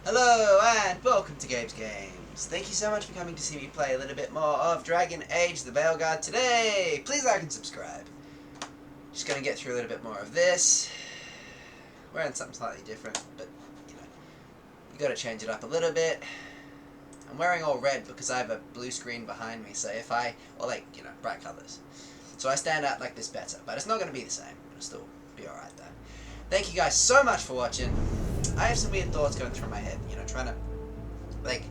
Hello and welcome to Gabe's Games. Thank you so much for coming to see me play a little bit more of Dragon Age the Veilguard today. Please like and subscribe. Just gonna get through a little bit more of this. Wearing something slightly different, but you know, you gotta change it up a little bit. I'm wearing all red because I have a blue screen behind me, so if I, or like, you know, bright colours. So I stand out like this better, but it's not gonna be the same. It'll still be alright though. Thank you guys so much for watching. I have some weird thoughts going through my head, you know, trying to, like,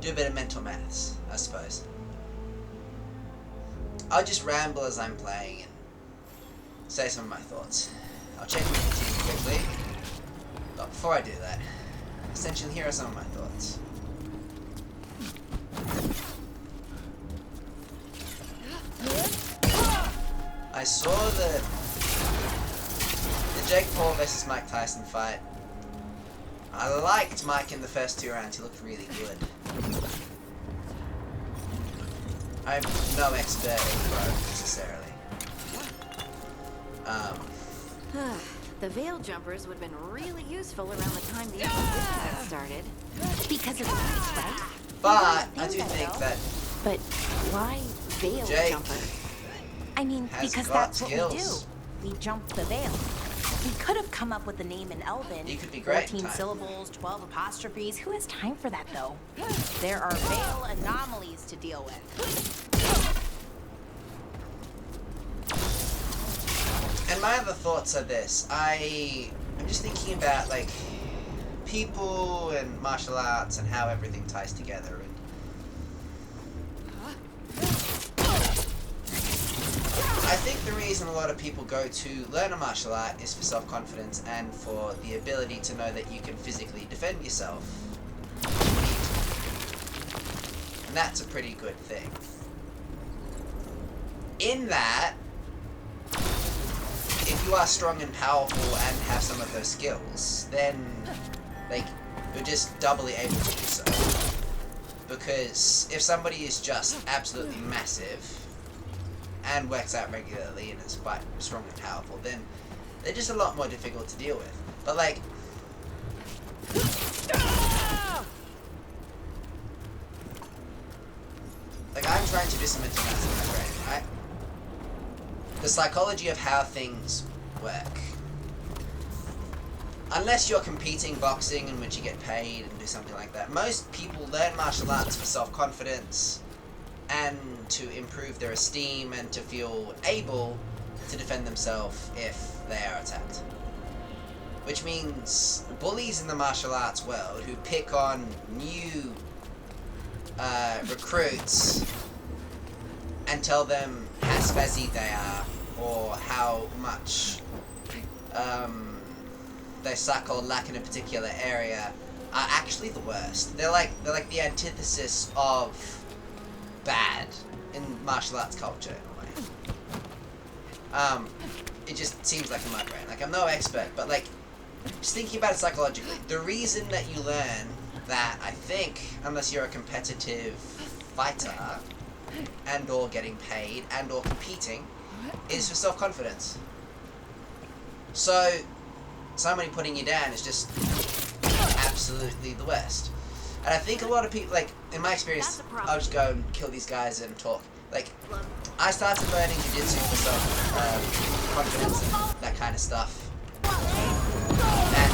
do a bit of mental maths, I suppose. I'll just ramble as I'm playing and say some of my thoughts. I'll check my YouTube quickly, but before I do that, essentially here are some of my thoughts. I saw the Jake Paul versus Mike Tyson fight. I liked Mike in the first 2 rounds, he looked really good. I'm no expert in pro, necessarily. The veil jumpers would have been really useful around the time the Inquisition started. Because of the ice, right? But I do think that... But why veil jumper? I mean, because that's what we do. We jump the veil. We could have come up with the name in Elven. You could be great. 14 syllables, 12 apostrophes. Who has time for that, though? There are veil anomalies to deal with. And my other thoughts are this. I'm just thinking about, like, people and martial arts and how everything ties together. And I think the reason a lot of people go to learn a martial art is for self-confidence and for the ability to know that you can physically defend yourself. And that's a pretty good thing. In that, if you are strong and powerful and have some of those skills, then like you're just doubly able to do so. Because if somebody is just absolutely massive and works out regularly and is quite strong and powerful, then they're just a lot more difficult to deal with. But like, I'm trying to do some mental math in my brain, right? The psychology of how things work. Unless you're competing boxing in which you get paid and do something like that, most people learn martial arts for self-confidence and to improve their esteem and to feel able to defend themselves if they are attacked. Which means bullies in the martial arts world who pick on new recruits and tell them how spazzy they are or how much they suck or lack in a particular area are actually the worst. They're like the antithesis of bad in martial arts culture in a way. It just seems like in my brain. Like, I'm no expert, but like, just thinking about it psychologically, the reason that you learn that, I think, unless you're a competitive fighter and or getting paid and or competing, is for self-confidence. So somebody putting you down is just absolutely the worst. And I think a lot of people, like, in my experience, I'll just go and kill these guys and talk. Like, I started learning jiu-jitsu for self-confidence and that kind of stuff. And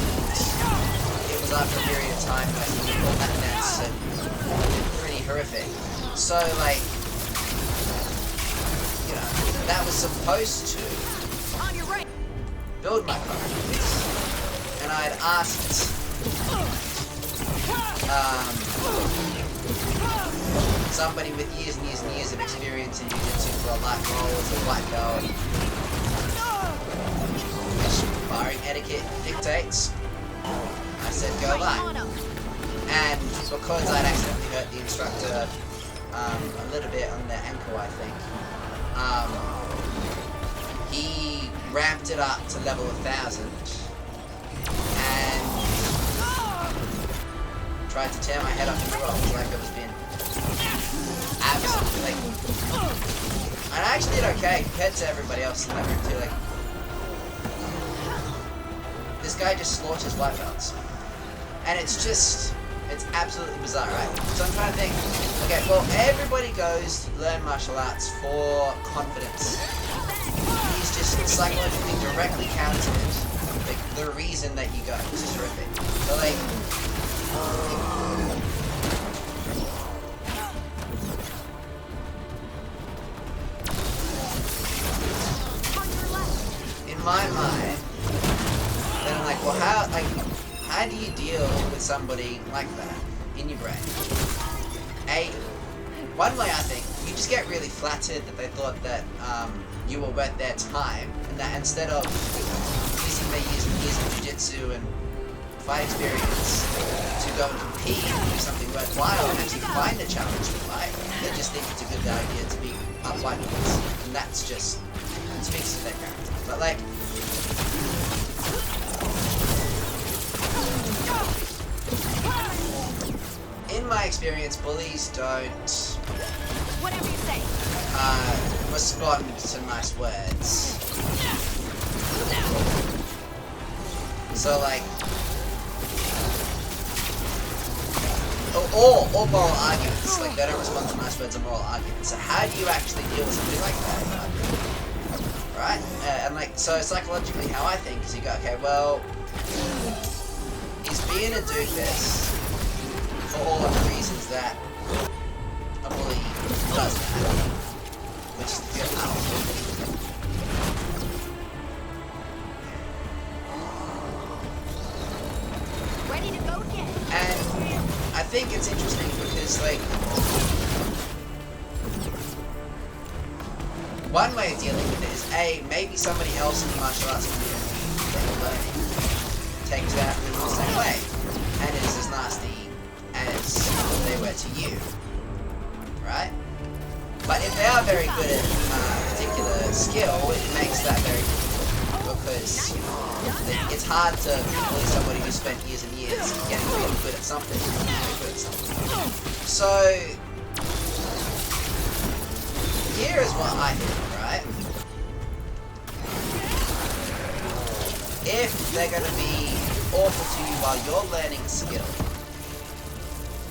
it was after a period of time when all that mess and pretty horrific. So, like, you know, that was supposed to build my confidence. And I had asked somebody with years and years and years of experience in jiu-jitsu for a light role as a white belt. Sparring etiquette dictates. I said go light. And because I'd accidentally hurt the instructor a little bit on the ankle, I think, he ramped it up to level 1000 and tried to tear my head off in the rocks like I was being absolutely, like, and I actually did okay compared to everybody else in that room too. Like, this guy just slaughters white belts. And it's just, It's absolutely bizarre, right? So I'm trying to think, okay, well, everybody goes to learn martial arts for confidence. He's just psychologically directly countered like, the reason that you go, which is horrific. So, like, in my mind, then I'm like, well, how do you deal with somebody like that in your brain? One way I think, you just get really flattered that they thought that you were worth their time, and that instead of using their years of jiu-jitsu and fight experience to go and compete and do something worthwhile and actually find a challenge to fight, they just think it's a good idea to be upfighting us, and that's just, it speaks to their character. But like, in my experience, bullies don't Whatever you say. respond to nice words. So like, or moral arguments. Like they don't respond to nice words or moral arguments. So how do you actually deal with something like that? Right? And like, so psychologically, how I think is you go, okay, well, he's being a doofus for all of the reasons that a bully does that, which is to feel powerful. Ready to go again. And I think it's interesting because, like, one way of dealing with it is maybe somebody else in the martial arts community that you're learning takes that in the same way and is as nasty as they were to you, right? But if they are very good at a particular skill, it makes that very difficult because it's hard to bully somebody who spent years and years getting really good at something. So here is what I think, right? If they're going to be awful to you while you're learning a skill,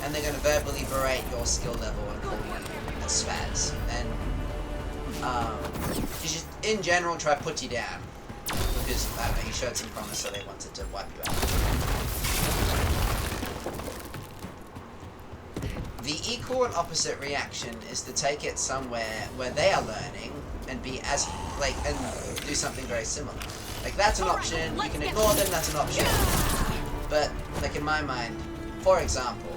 and they're going to verbally berate your skill level and call you a spaz, and just in general try to put you down, because, I don't know, you showed some promise so they wanted to wipe you out. The equal and opposite reaction is to take it somewhere where they are learning and be as, like, and do something very similar. Like, that's an option, you can ignore them, that's an option. But, like, in my mind, for example,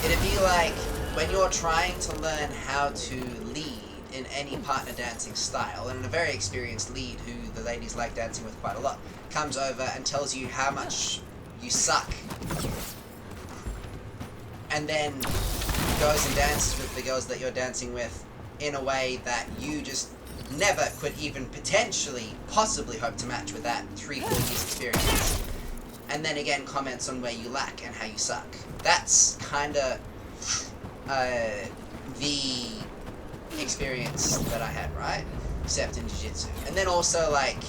it'd be like when you're trying to learn how to lead in any partner dancing style, and a very experienced lead who the ladies like dancing with quite a lot comes over and tells you how much you suck, and then goes and dances with the girls that you're dancing with in a way that you just never could even potentially, possibly hope to match with that 3-4 years experience. And then again comments on where you lack and how you suck. That's kinda the experience that I had, right? Except in jiu-jitsu. And then also, like,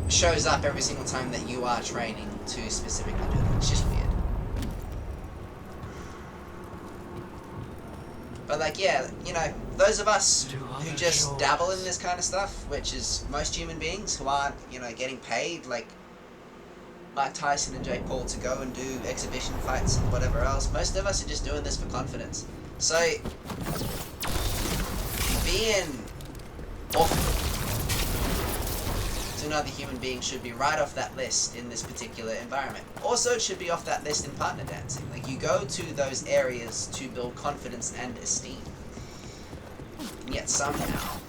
shows up every single time that you are training to specifically do that. It's just weird. But, like, yeah, you know, those of us who just dabble in this kind of stuff, which is most human beings who aren't, you know, getting paid, like Mike Tyson and Jake Paul to go and do exhibition fights and whatever else, most of us are just doing this for confidence. So, being awful to another human being should be right off that list in this particular environment. Also, it should be off that list in partner dancing. Like, you go to those areas to build confidence and esteem. And yet somehow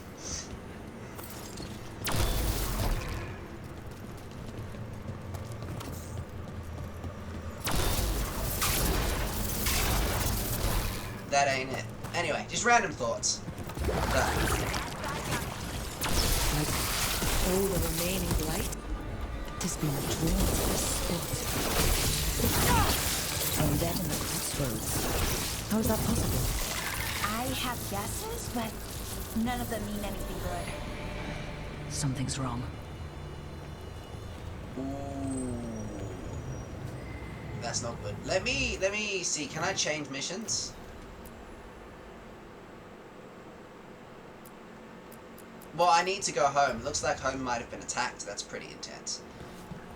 that ain't it. Anyway, just random thoughts. All the remaining light has been drawn to this spot. I'm dead in the crossroads. How is that possible? I have guesses, but none of them mean anything good. Something's wrong. Ooh. That's not good. Let me see. Can I change missions? Well, I need to go home. Looks like home might have been attacked. That's pretty intense.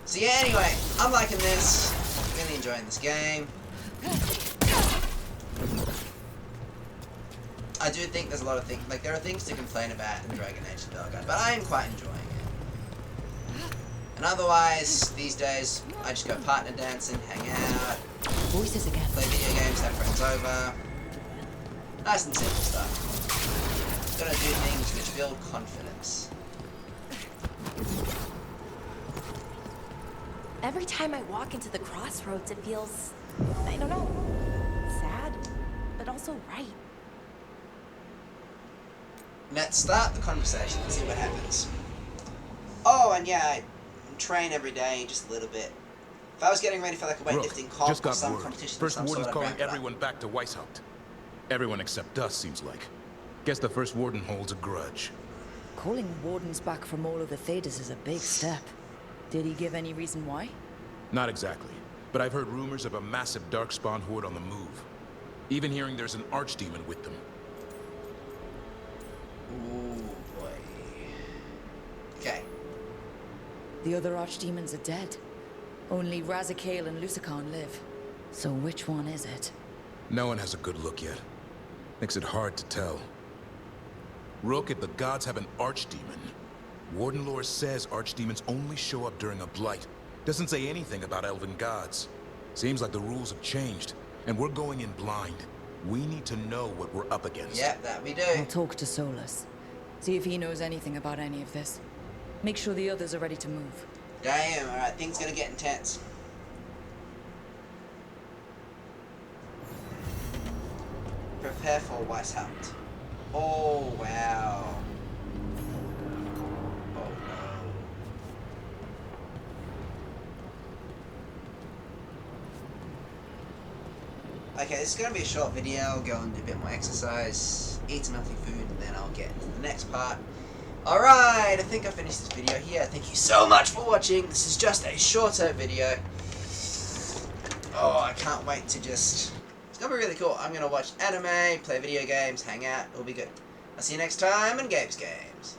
So yeah, anyway, I'm liking this. Really enjoying this game. I do think there's a lot of things, like there are things to complain about in Dragon Age and Veilguard, but I am quite enjoying it. And otherwise, these days, I just go partner dancing, hang out, Voices again. play video games, have friends over. Nice and simple stuff. Gotta do things which build confidence. Every time I walk into the crossroads, it feels, I don't know, sad, but also right. Let's start the conversation and see what happens. Oh, and yeah, I train every day, just a little bit. If I was getting ready for like a weightlifting comp or some competition First of some Warden's sort, calling I'd ramp it up. everyone back to Weishaupt. Everyone except us, seems like. Guess the First Warden holds a grudge. Calling wardens back from all of the Thedas is a big step. Did he give any reason why? Not exactly, but I've heard rumors of a massive Darkspawn horde on the move. Even hearing there's an archdemon with them. Ooh, boy. Okay. The other archdemons are dead. Only Razikale and Lusicon live. So which one is it? No one has a good look yet. Makes it hard to tell. Rook, if the gods have an archdemon, Warden lore says archdemons only show up during a blight. Doesn't say anything about elven gods. Seems like the rules have changed, and we're going in blind. We need to know what we're up against. Yep, that we do. I'll talk to Solus. See if he knows anything about any of this. Make sure the others are ready to move. Damn, alright, things gonna get intense. Prepare for Weishaupt. Oh, wow. Oh, no. Okay, this is going to be a short video. I'll go and do a bit more exercise, eat some healthy food, and then I'll get into the next part. Alright, I think I finished this video here. Thank you so much for watching. This is just a shorter video. Oh, I can't wait to just... It's going to be really cool. I'm going to watch anime, play video games, hang out. It'll be good. I'll see you next time in Games.